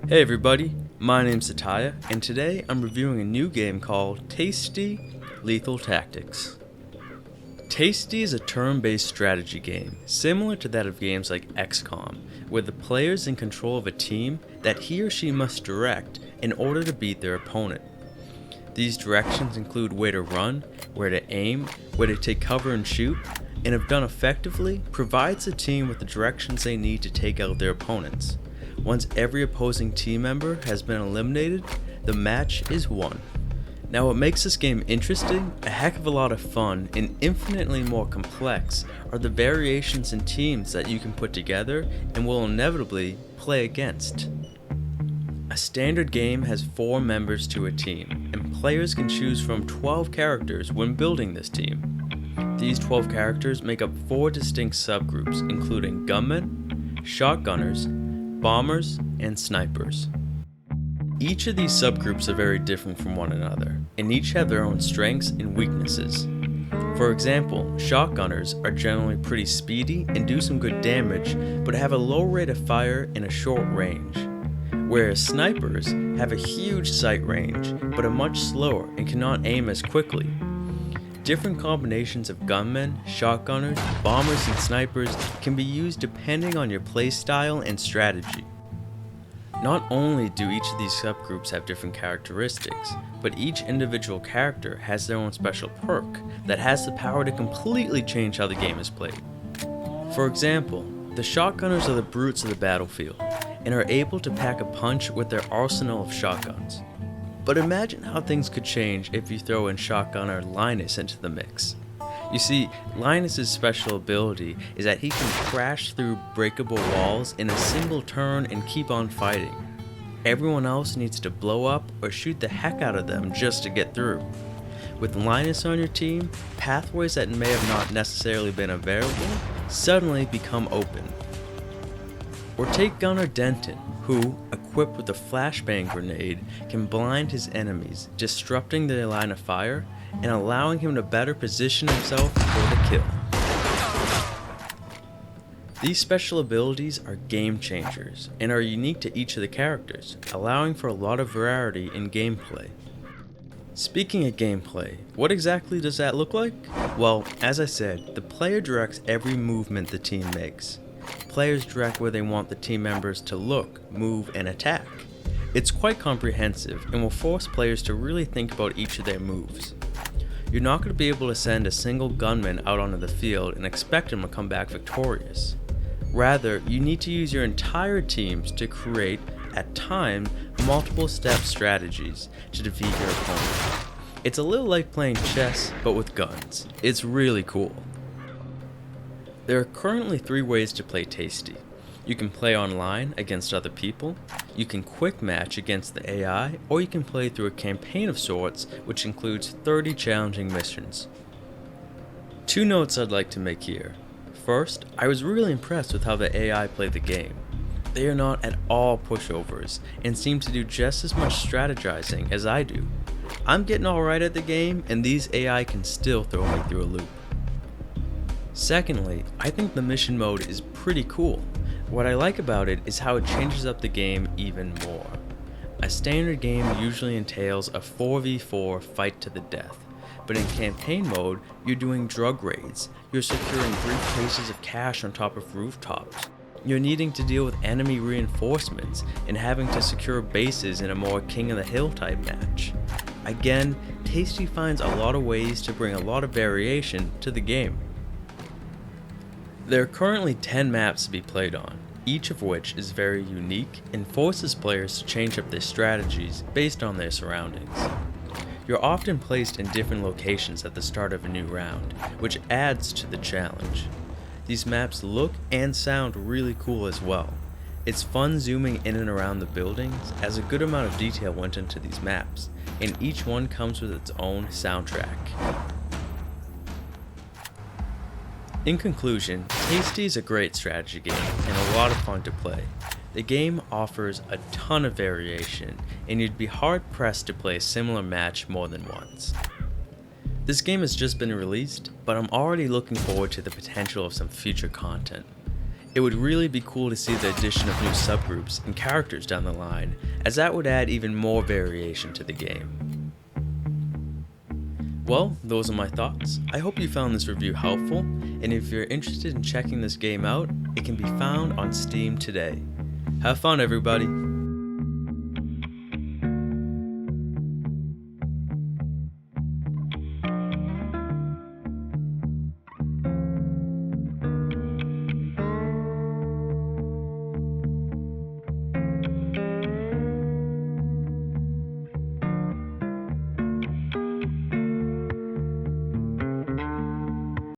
Hey everybody, my name's Satya, and today I'm reviewing a new game called Tastee Lethal Tactics. Tastee is a turn-based strategy game, similar to that of games like XCOM, where the player is in control of a team that he or she must direct in order to beat their opponent. These directions include where to run, where to aim, where to take cover and shoot, and if done effectively, provides the team with the directions they need to take out their opponents. Once every opposing team member has been eliminated, the match is won. Now what makes this game interesting, a heck of a lot of fun, and infinitely more complex are the variations in teams that you can put together and will inevitably play against. A standard game has 4 members to a team, and players can choose from 12 characters when building this team. These 12 characters make up 4 distinct subgroups, including gunmen, shotgunners, bombers, and snipers. Each of these subgroups are very different from one another, and each have their own strengths and weaknesses. For example, shotgunners are generally pretty speedy and do some good damage, but have a low rate of fire and a short range. Whereas snipers have a huge sight range, but are much slower and cannot aim as quickly. Different combinations of gunmen, shotgunners, bombers, and snipers can be used depending on your playstyle and strategy. Not only do each of these subgroups have different characteristics, but each individual character has their own special perk that has the power to completely change how the game is played. For example, the shotgunners are the brutes of the battlefield, and are able to pack a punch with their arsenal of shotguns. But imagine how things could change if you throw in shotgunner Linus into the mix. You see, Linus's special ability is that he can crash through breakable walls in a single turn and keep on fighting. Everyone else needs to blow up or shoot the heck out of them just to get through. With Linus on your team, pathways that may have not necessarily been available suddenly become open. Or take Gunner Denton, who, equipped with a flashbang grenade, can blind his enemies, disrupting their line of fire and allowing him to better position himself for the kill. These special abilities are game changers and are unique to each of the characters, allowing for a lot of variety in gameplay. Speaking of gameplay, what exactly does that look like? Well, as I said, the player directs every movement the team makes. Players direct where they want the team members to look, move, and attack. It's quite comprehensive and will force players to really think about each of their moves. You're not going to be able to send a single gunman out onto the field and expect him to come back victorious. Rather, you need to use your entire teams to create, at times, multiple step strategies to defeat your opponent. It's a little like playing chess, but with guns. It's really cool. There are currently 3 ways to play Tastee. You can play online against other people, you can quick match against the AI, or you can play through a campaign of sorts, which includes 30 challenging missions. 2 notes I'd like to make here. First, I was really impressed with how the AI played the game. They are not at all pushovers, and seem to do just as much strategizing as I do. I'm getting alright at the game, and these AI can still throw me through a loop. Secondly, I think the mission mode is pretty cool. What I like about it is how it changes up the game even more. A standard game usually entails a 4v4 fight to the death, but in campaign mode, you're doing drug raids, you're securing briefcases of cash on top of rooftops, you're needing to deal with enemy reinforcements and having to secure bases in a more King of the Hill type match. Again, Tastee finds a lot of ways to bring a lot of variation to the game. There are currently 10 maps to be played on, each of which is very unique and forces players to change up their strategies based on their surroundings. You're often placed in different locations at the start of a new round, which adds to the challenge. These maps look and sound really cool as well. It's fun zooming in and around the buildings, as a good amount of detail went into these maps, and each one comes with its own soundtrack. In conclusion, Tastee is a great strategy game and a lot of fun to play. The game offers a ton of variation, and you'd be hard pressed to play a similar match more than once. This game has just been released, but I'm already looking forward to the potential of some future content. It would really be cool to see the addition of new subgroups and characters down the line, as that would add even more variation to the game. Well, those are my thoughts. I hope you found this review helpful, and if you're interested in checking this game out, it can be found on Steam today. Have fun, everybody!